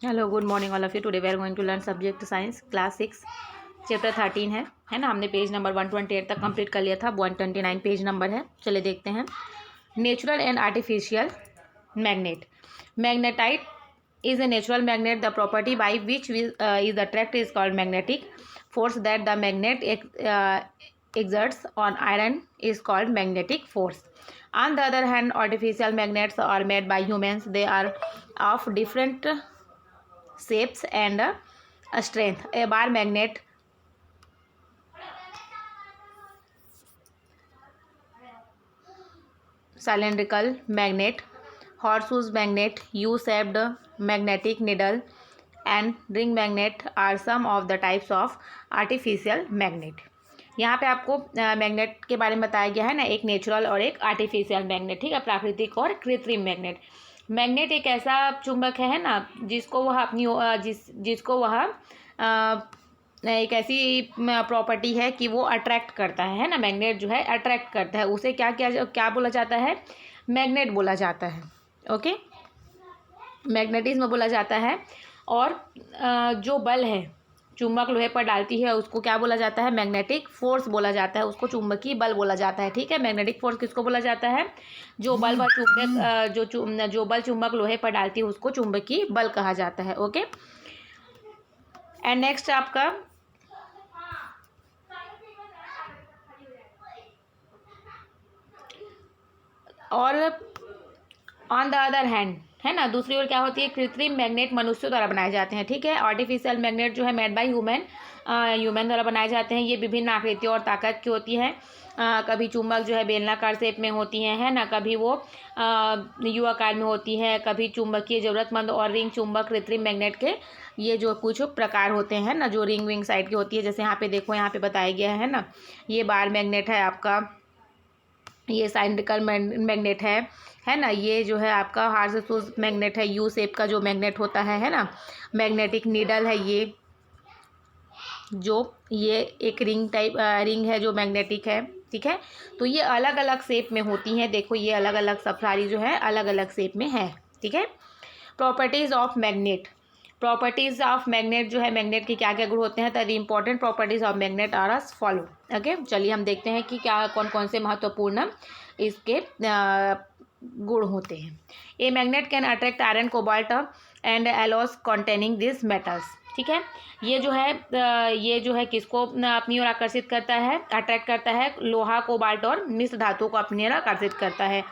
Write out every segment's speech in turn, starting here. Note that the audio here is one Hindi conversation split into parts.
Hello good morning all of you. Today we are going to learn subject science class 6 chapter 13 है ना। हमने पेज नंबर 128 तक कंप्लीट कर लिया था। 129 पेज नंबर है। चलिए देखते हैं। Natural and artificial magnet. Magnetite is a natural magnet. The property by which is attracted is called magnetic force that the magnet exerts on iron is called magnetic force. On the other hand, artificial magnets are made by humans. They are of different shapes and strength. A bar magnet, cylindrical magnet, horseshoe magnet, U-shaped magnetic needle and ring magnet are some of the types of artificial magnet. यहाँ पे आपको मैग्नेट के बारे में बताया गया है ना, एक नेचुरल और एक आर्टिफिशियल मैग्नेट। ठीक है, प्राकृतिक और कृत्रिम मैग्नेट। मैग्नेट एक ऐसा चुंबक है ना जिसको वह अपनी जिसको वह एक ऐसी प्रॉपर्टी है कि वो अट्रैक्ट करता है ना। मैग्नेट जो है अट्रैक्ट करता है, उसे क्या क्या क्या बोला जाता है? मैग्नेट बोला जाता है। ओके, मैग्नेटिज्म बोला जाता है। और जो बल है चुंबक लोहे पर डालती है उसको क्या बोला जाता है? मैग्नेटिक फोर्स बोला जाता है, उसको चुंबकीय बल बोला जाता है। ठीक है, मैग्नेटिक फोर्स किसको बोला जाता है? जो बल व चुंबक जो बल चुंबक लोहे पर डालती है उसको चुंबकीय बल कहा जाता है। ओके, एंड नेक्स्ट आपका और ऑन द अदर हैंड है ना, दूसरी ओर क्या होती है? कृत्रिम मैग्नेट मनुष्यों द्वारा बनाए जाते हैं। ठीक है, आर्टिफिशियल मैग्नेट जो है मेड बाय ह्यूमन द्वारा बनाए जाते हैं। ये विभिन्न आकृतियों और ताकत की होती है। कभी चुंबक जो है बेलनाकार शेप में होती है ना, कभी वो यू आकार में होती है, कभी चुंबकीय जरूरतमंद और रिंग चुंबक। कृत्रिम मैग्नेट के ये जो कुछ प्रकार होते हैं ना, जो रिंग विंग साइड की होती है, जैसे यहाँ पे देखो, यहाँ पे बताया गया है ना, ये बार मैग्नेट है आपका, ये साइंड्रिकल मैग्नेट है ना, ये जो है आपका हार्सशूज मैग्नेट है, यू शेप का जो मैग्नेट होता है ना। मैग्नेटिक नीडल है ये एक रिंग टाइप रिंग है जो मैग्नेटिक है। ठीक है, तो ये अलग अलग शेप में होती हैं। देखो, ये अलग अलग सब सारी जो है अलग अलग शेप में है। ठीक है, properties of magnet. Properties of magnet जो है, मैग्नेट के क्या क्या गुण होते हैं? तो the important properties of magnet are as follow. Okay, चलिए हम देखते हैं कि क्या कौन कौन से महत्वपूर्ण इसके गुण होते हैं। A magnet can attract iron, cobalt and alloys containing this metals. ठीक है, ये जो है किसको अपनी ओर आकर्षित करता है? अट्रैक्ट करता है लोहा, कोबाल्ट और मिश्र धातु को अपनी ओर आकर्षित करता है।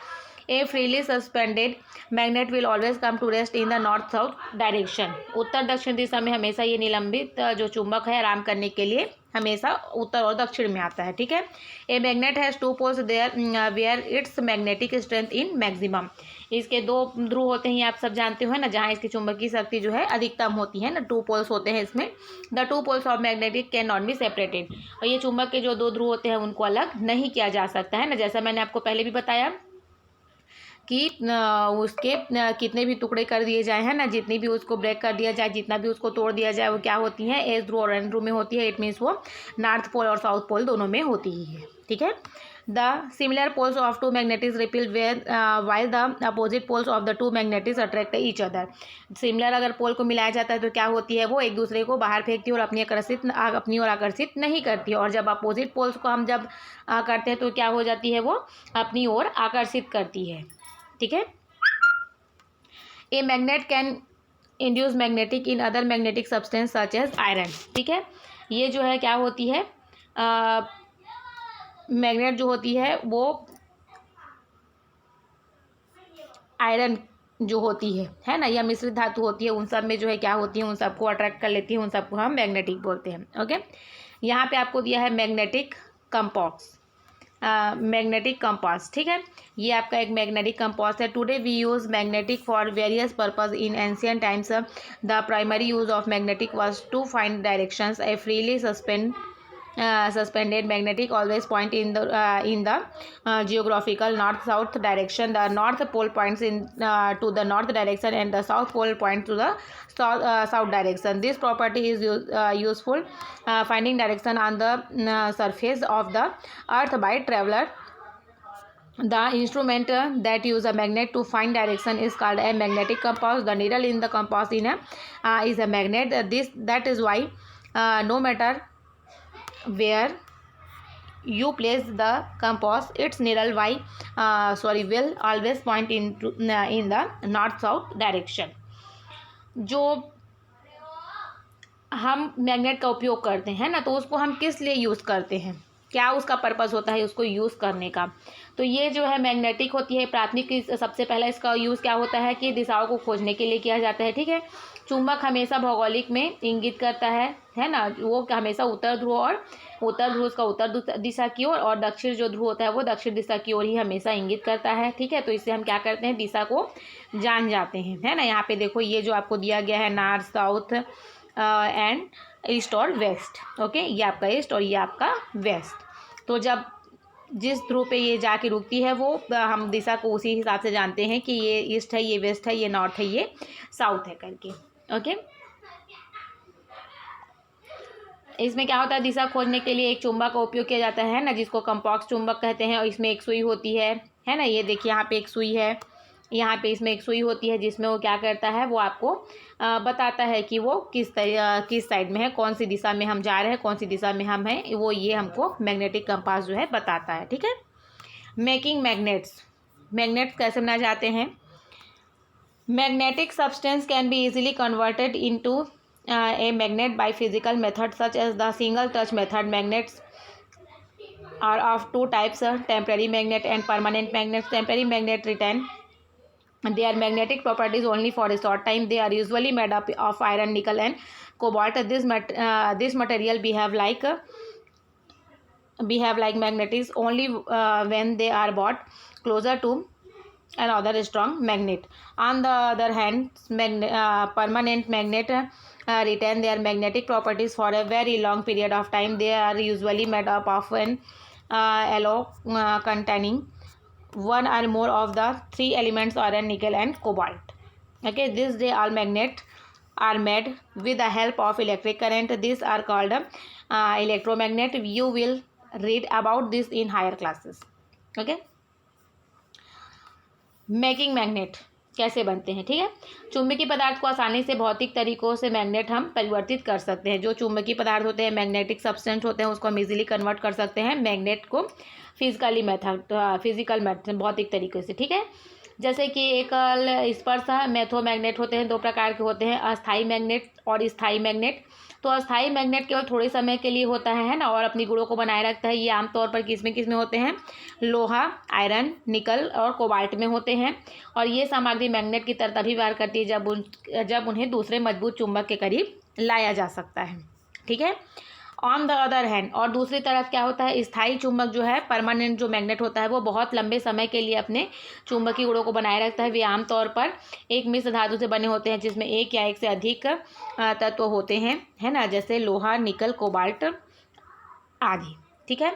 A freely suspended magnet will always come to rest in the north south direction. उत्तर दक्षिण दिशा में हमेशा ये निलंबित जो चुंबक है आराम करने के लिए हमेशा उत्तर और दक्षिण में आता है। ठीक है, a magnet has two poles there where its magnetic strength in maximum. इसके दो ध्रुव होते हैं, ये आप सब जानते हो ना, जहाँ इसकी चुंबकीय शक्ति जो है अधिकतम होती है ना। टू पोल्स होते हैं इसमें। The two poles of magnetic can not be separated. और ये चुंबक के जो दो ध्रुव होते हैं उनको अलग नहीं किया जा सकता है ना। जैसा मैंने आपको पहले भी बताया कि उसके कितने भी टुकड़े कर दिए जाए हैं ना, जितनी भी उसको ब्रेक कर दिया जाए, जितना भी उसको तोड़ दिया जाए, वो क्या होती हैं? एस ध्रुव और एन ध्रुव में होती है। इट मीन्स वो नॉर्थ पोल और साउथ पोल दोनों में होती ही है। ठीक है, the similar poles of two magnetics repel where while the opposite poles of the two magnetics attract each other. Similar अगर पोल को मिलाया जाता है तो क्या होती है? वो एक दूसरे को बाहर फेंकती है और अपनी ओर आकर्षित नहीं करती है। और जब अपोजिट पोल्स को हम जब करते हैं तो क्या हो जाती है? वो अपनी ओर आकर्षित करती है। ठीक है, a magnet can induce magnetic in other magnetic substance such as iron. ठीक है, ये जो है क्या होती है? मैग्नेट जो होती है वो आयरन जो होती है ना, या मिश्रित धातु होती है, उन सब में जो है क्या होती है? उन सबको अट्रैक्ट कर लेती है, उन सबको हम मैग्नेटिक बोलते हैं। ओके, यहाँ पे आपको दिया है मैग्नेटिक कंपास। Magnetic compass. ठीक है, ये आपका एक मैग्नेटिक कंपास है। Today we use magnetic for various purpose. In ancient times the primary use of magnetic was to find directions. A freely suspended magnetic always point in the geographical north south direction. The north pole points in to the north direction and the south pole points to the south direction. This property is useful finding direction on the surface of the earth by traveler The instrument that use a magnet to find direction is called a magnetic compass. The needle in the compass is a magnet. That is why no matter where you place the compass, its needle will always point in the north south direction. जो हम मैग्नेट का उपयोग करते हैं ना, तो उसको हम किस लिए यूज़ करते हैं, क्या उसका पर्पस होता है उसको यूज़ करने का। तो ये जो है मैग्नेटिक होती है प्राथमिक, सबसे पहला इसका यूज़ क्या होता है कि दिशाओं को खोजने के लिए किया जाता है, ठीक है। चुंबक हमेशा भौगोलिक में इंगित करता है ना, वो हमेशा उत्तर ध्रुव उसका उत्तर दिशा की ओर, और दक्षिण जो ध्रुव होता है वो दक्षिण दिशा की ओर ही हमेशा इंगित करता है, ठीक है। तो इससे हम क्या करते हैं, दिशा को जान जाते हैं, है ना। यहाँ पे देखो ये जो आपको दिया गया है नॉर्थ साउथ एंड ईस्ट और वेस्ट, ओके, ये आपका ईस्ट और ये आपका वेस्ट। तो जब जिस ध्रुव पे ये जाके रुकती है वो हम दिशा को उसी हिसाब से जानते हैं कि ये ईस्ट है, ये वेस्ट है, ये नॉर्थ है, ये साउथ है करके, ओके। इसमें क्या होता है, दिशा खोजने के लिए एक चुंबक का उपयोग किया जाता है ना, जिसको कंपॉक्स चुंबक कहते हैं, और इसमें एक सुई होती है ना। ये देखिए यहाँ पे एक सुई है, यहाँ पे इसमें एक सुई होती है, जिसमें वो क्या करता है, वो आपको बताता है कि वो किस साइड में है, कौन सी दिशा में हम जा रहे हैं, कौन सी दिशा में हम हैं, वो ये हमको मैग्नेटिक कंपास जो है बताता है, ठीक है। मेकिंग मैग्नेट्स कैसे बनाए जाते हैं। Magnetic substance can be easily converted into a magnet by physical methods such as the single touch method. Magnets are of two types, temporary magnet and permanent magnets. Temporary magnet retain their magnetic properties only for a short time. They are usually made up of iron, nickel and cobalt. This material behave like magnets only when they are brought closer to another strong magnet. On the other hand, permanent magnet retain their magnetic properties for a very long period of time. They are usually made up of an alloy containing one or more of the three elements iron, nickel and cobalt. Okay, these all magnets are made with the help of electric current. These are called electromagnet. You will read about this in higher classes. Okay. Making magnet कैसे बनते हैं, ठीक है। चुंबकीय पदार्थ को आसानी से भौतिक तरीकों से मैग्नेट हम परिवर्तित कर सकते हैं। जो चुंबकीय पदार्थ होते हैं, मैग्नेटिक सब्सटेंस होते हैं, उसको हम इजीली कन्वर्ट कर सकते हैं मैग्नेट को फिजिकल मेथड भौतिक तरीके से, ठीक है। जैसे कि एकल स्पर्श मैथोमैग्नेट होते हैं, दो प्रकार के होते हैं, अस्थायी मैग्नेट और स्थायी मैग्नेट। तो अस्थायी मैग्नेट केवल थोड़े समय के लिए होता है ना, और अपनी गुणों को बनाए रखता है। ये आमतौर पर किस में होते हैं, लोहा, आयरन, निकल और कोबाल्ट में होते हैं। और ये सामग्री मैग्नेट की तरह तभी व्यवहार करती है जब उन्हें दूसरे मजबूत चुंबक के करीब लाया जा सकता है, ठीक है। ऑन द अदर हैंड, और दूसरी तरफ क्या होता है, स्थायी चुंबक जो है, परमानेंट जो मैग्नेट होता है, वो बहुत लंबे समय के लिए अपने चुंबकीय गुणों को बनाए रखता है। वे आमतौर पर एक मिश्र धातु से बने होते हैं, जिसमें एक या एक से अधिक तत्व होते हैं, है ना, जैसे लोहा, निकल, कोबाल्ट आदि, ठीक है।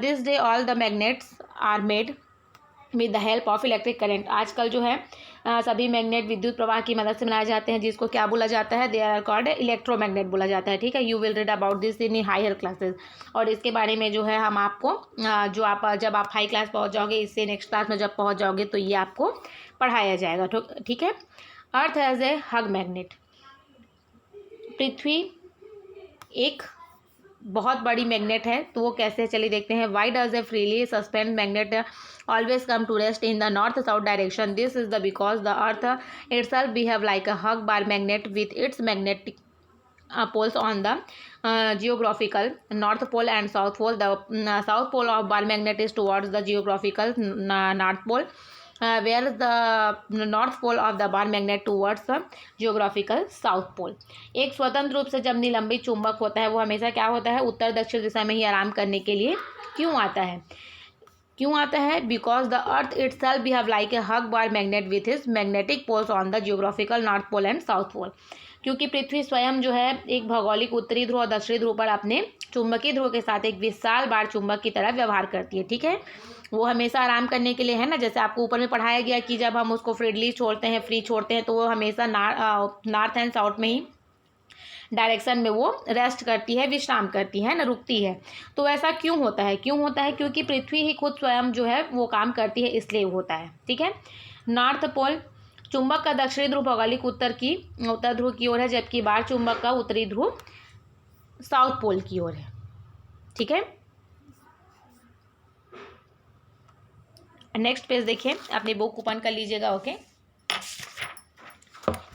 This day all the magnets are made with the help of electric current. आजकल जो है सभी मैग्नेट विद्युत प्रवाह की मदद से बनाए जाते हैं, जिसको क्या बोला जाता है, दे आर कॉल्ड इलेक्ट्रोमैग्नेट बोला जाता है, ठीक है। You will read about this in higher classes. और इसके बारे में जो है हम आपको जब आप हाई क्लास पहुंच जाओगे, इससे नेक्स्ट क्लास में जब पहुंच जाओगे तो ये आपको पढ़ाया जाएगा, ठीक है। Earth as a hug magnet. पृथ्वी एक बहुत बड़ी मैग्नेट है, तो वो कैसे, चलिए देखते हैं। Why does a freely suspend magnet always come to rest in the north south direction? This is because the earth itself behave like a hug bar magnet with its magnetic poles on the geographical north pole and south pole. The south pole of bar magnet is towards the geographical north pole, whereas the north pole of the bar magnet towards the geographical south pole. एक स्वतंत्र रूप से जब निलंबित चुंबक होता है, वो हमेशा क्या होता है, उत्तर दक्षिण दिशा में ही आराम करने के लिए क्यों आता है, because the earth itself behave like a huge bar magnet with his magnetic poles on the geographical north pole and south pole. क्योंकि पृथ्वी स्वयं जो है एक भौगोलिक उत्तरी ध्रुव और दक्षिणी ध्रुव पर अपने चुंबकीय ध्रुव के साथ एक विशाल बार चुंबक की तरह व्यवहार करती है, ठीक है। वो हमेशा आराम करने के लिए, है ना, जैसे आपको ऊपर में पढ़ाया गया कि जब हम उसको फ्री छोड़ते हैं तो वो हमेशा नॉर्थ एंड साउथ में ही डायरेक्शन में वो रेस्ट करती है, विश्राम करती है ना, रुकती है। तो ऐसा क्यों होता है? क्योंकि पृथ्वी ही खुद स्वयं जो है वो काम करती है, इसलिए होता है। ठीक है। नॉर्थ पोल, चुंबक का दक्षिणी ध्रुव भौगोलिक उत्तर ध्रुव की ओर है, जबकि बाह्य चुंबक का उत्तरी ध्रुव साउथ पोल की ओर है। ठीक है। नेक्स्ट पेज देखिए, अपनी बुक ओपन कर लीजिएगा। Okay.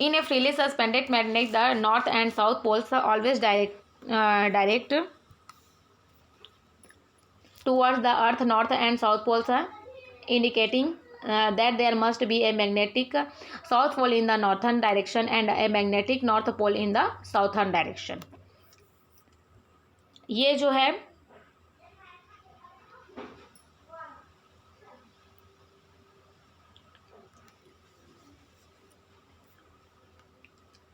In a freely suspended magnet the north and south poles always direct towards the earth. North and south poles are indicating that there must be a magnetic south pole in the northern direction and a magnetic north pole in the southern direction. ये जो है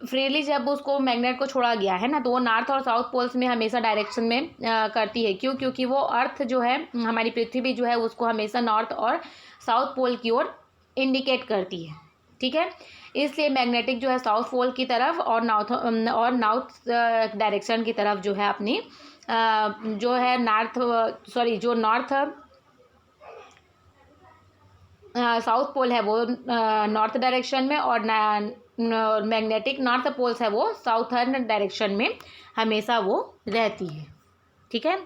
फ्रीली जब उसको मैग्नेट को छोड़ा गया है ना, तो वो नॉर्थ और साउथ पोल्स में हमेशा डायरेक्शन में करती है। क्यों? क्योंकि वो अर्थ जो है, हमारी पृथ्वी जो है, उसको हमेशा नॉर्थ और साउथ पोल की ओर इंडिकेट करती है। ठीक है। इसलिए मैग्नेटिक जो है साउथ पोल की तरफ और नॉर्थ डायरेक्शन की तरफ जो है अपनी जो है नॉर्थ साउथ पोल है वो नॉर्थ डायरेक्शन में, और मैग्नेटिक नॉर्थ पोल्स है वो साउथर्न डायरेक्शन में हमेशा वो रहती है। ठीक है।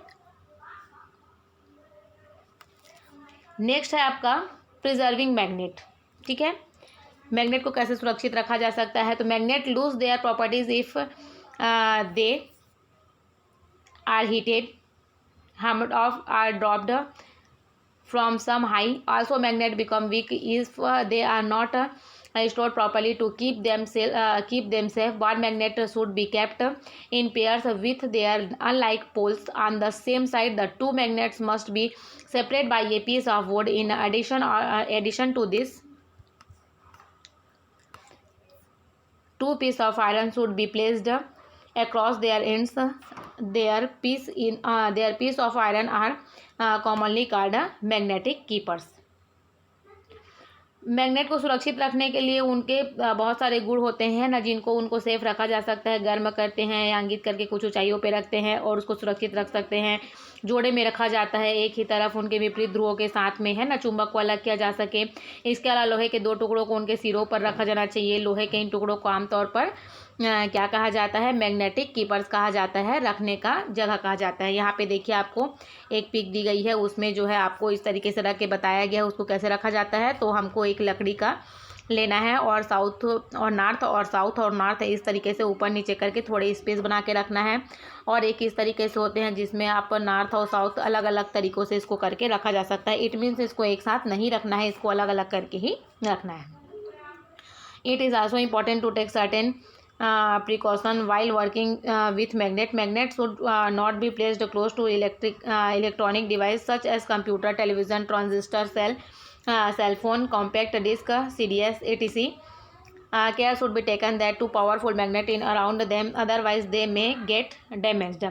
नेक्स्ट है आपका प्रिजर्विंग मैग्नेट। ठीक है। मैग्नेट को कैसे सुरक्षित रखा जा सकता है? तो magnet lose their properties if they are heated, hammered off, are dropped from some high. Also magnet become weak if they are not stored properly. To keep them safe, one magnet should be kept in pairs with their unlike poles on the same side. The two magnets must be separated by a piece of wood. In addition to this, two pieces of iron should be placed across their ends. Their piece of iron are commonly called magnetic keepers. Magnet को सुरक्षित रखने के लिए उनके बहुत सारे गुण होते हैं ना, जिनको उनको सेफ रखा जा सकता है। गर्म करते हैं या इंगित करके कुछ ऊंचाइयों पे रखते हैं और उसको सुरक्षित रख सकते हैं। जोड़े में रखा जाता है एक ही तरफ, उनके विपरीत ध्रुवों के साथ में, है ना, चुंबक को अलग किया जा सके। इसके अलावा लोहे के 2 टुकड़ों को उनके सिरों पर रखा जाना चाहिए। लोहे के इन टुकड़ों को आमतौर पर क्या कहा जाता है? मैग्नेटिक कीपर्स कहा जाता है, रखने का जगह कहा जाता है। यहाँ पे देखिए आपको एक पिक दी गई है, उसमें जो है आपको इस तरीके से रख के बताया गया है उसको कैसे रखा जाता है। तो हमको एक लकड़ी का लेना है और साउथ और नॉर्थ और साउथ और नॉर्थ इस तरीके से ऊपर नीचे करके थोड़े स्पेस बना के रखना है। और एक इस तरीके से होते हैं जिसमें आप नॉर्थ और साउथ अलग अलग तरीक़ों से इसको करके रखा जा सकता है। इट मीन्स इसको एक साथ नहीं रखना है, इसको अलग अलग करके ही रखना है। It is also important to take certain precaution while working with magnet. Magnet should not be placed close to electronic device such as computer, television, transistor, cell phone, compact disc, CDs, etc. Care should be taken that too powerful magnet in around them, otherwise they may get damaged.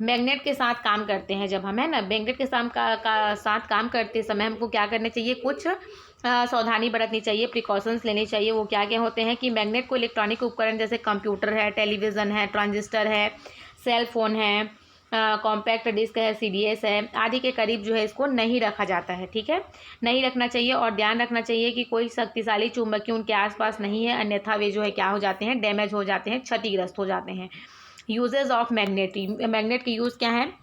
Magnet के साथ काम करते हैं जब हम, है ना, मैग्नेट के साथ काम करते समय हमको क्या करना चाहिए? कुछ सावधानी बरतनी चाहिए, प्रिकॉशंस लेनी चाहिए। वो क्या क्या होते हैं कि मैग्नेट को इलेक्ट्रॉनिक उपकरण जैसे कंप्यूटर है, टेलीविज़न है, ट्रांजिस्टर है, सेल फोन है, कॉम्पैक्ट डिस्क है, CDs है आदि के करीब जो है इसको नहीं रखा जाता है। ठीक है, नहीं रखना चाहिए। और ध्यान रखना चाहिए कि कोई शक्तिशाली चुंबकीय उनके आसपास नहीं है, अन्यथा वे जो है क्या हो जाते हैं? डैमेज हो जाते हैं, क्षतिग्रस्त हो जाते हैं। Usages of magnet. मैग्नेट के यूज़ क्या हैं?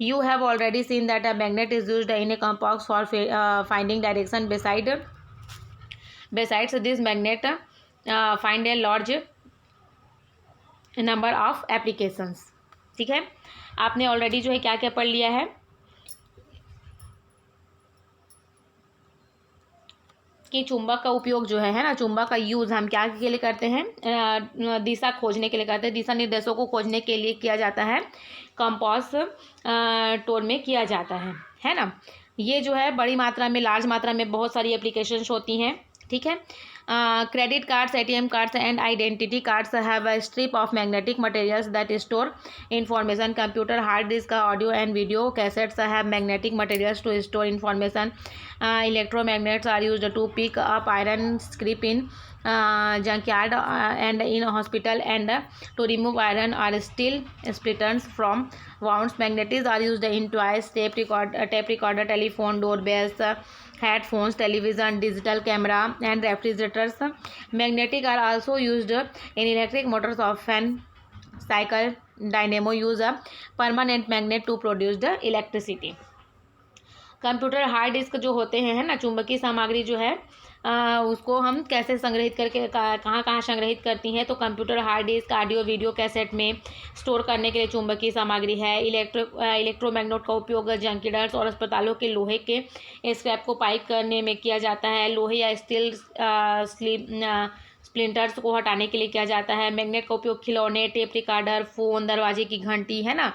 You have already seen that a magnet is used in a compass for finding direction. Besides this, magnet find a large number of applications. ठीक है, आपने ऑलरेडी जो है क्या क्या पढ़ लिया है कि चुंबक का उपयोग जो है ना, चुंबक का यूज़ हम क्या के लिए करते हैं? दिशा खोजने के लिए करते हैं। दिशा निर्देशों को खोजने के लिए किया जाता है, कंपास टूल में किया जाता है ना। ये जो है बड़ी मात्रा में, लार्ज मात्रा में बहुत सारी एप्लीकेशंस होती हैं। ठीक है। Credit cards, ATM cards and identity cards have a strip of magnetic materials that store information. Computer hard disk, audio and video cassettes have magnetic materials to store information. Electromagnets are used to pick up iron scrap in junkyard and in hospital and to remove iron or steel splinters from wounds. Magnets are used in toys, tape recorder, telephone, doorbells, headphones, television, digital camera and refrigerators. Magnetic are also used in electric motors of fan, cycle, dynamo. Use a permanent magnet to produce the electricity. Computer hard disc जो होते हैं, है ना, चुंबकीय सामग्री जो है उसको हम कैसे संग्रहित करके कहाँ कहाँ संग्रहित करती हैं, तो computer hard disk audio video cassette में स्टोर करने के लिए चुंबकीय सामग्री है। इलेक्ट्रोमैग्नेट का उपयोग जंकीडर्स और अस्पतालों के लोहे के स्क्रैप को पाइप करने में किया जाता है। लोहे या स्टील स्प्लिंटर्स को हटाने के लिए किया जाता है। मैग्नेट का उपयोग खिलौने, टेप रिकॉर्डर, फ़ोन, दरवाजे की घंटी, है ना,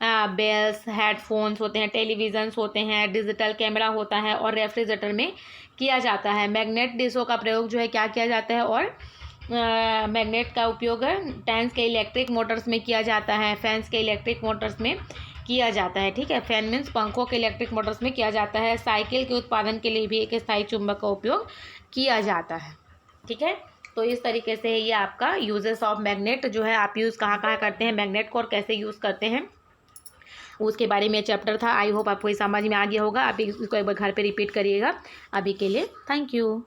बेल्स, हेडफोन्स होते हैं, टेलीविजन्स होते हैं, डिजिटल कैमरा होता है और रेफ्रिजरेटर में किया जाता है। मैग्नेट डिशों का प्रयोग जो है क्या किया जाता है, और मैग्नेट का उपयोग टैंक्स के इलेक्ट्रिक मोटर्स में किया जाता है, फैंस के इलेक्ट्रिक मोटर्स में किया जाता है। ठीक है, फैन मीन्स पंखों के इलेक्ट्रिक मोटर्स में किया जाता है। साइकिल के उत्पादन के लिए भी एक स्थायी चुंबक का उपयोग किया जाता है। ठीक है, तो इस तरीके से ये आपका यूजेस ऑफ मैग्नेट जो है, आप यूज़ कहाँ कहाँ करते हैं मैग्नेट को और कैसे यूज़ करते हैं, उसके बारे में चैप्टर था। आई होप आपको ये समझ में आ गया होगा। आप इसको एक बार घर पे रिपीट करिएगा। अभी के लिए थैंक यू।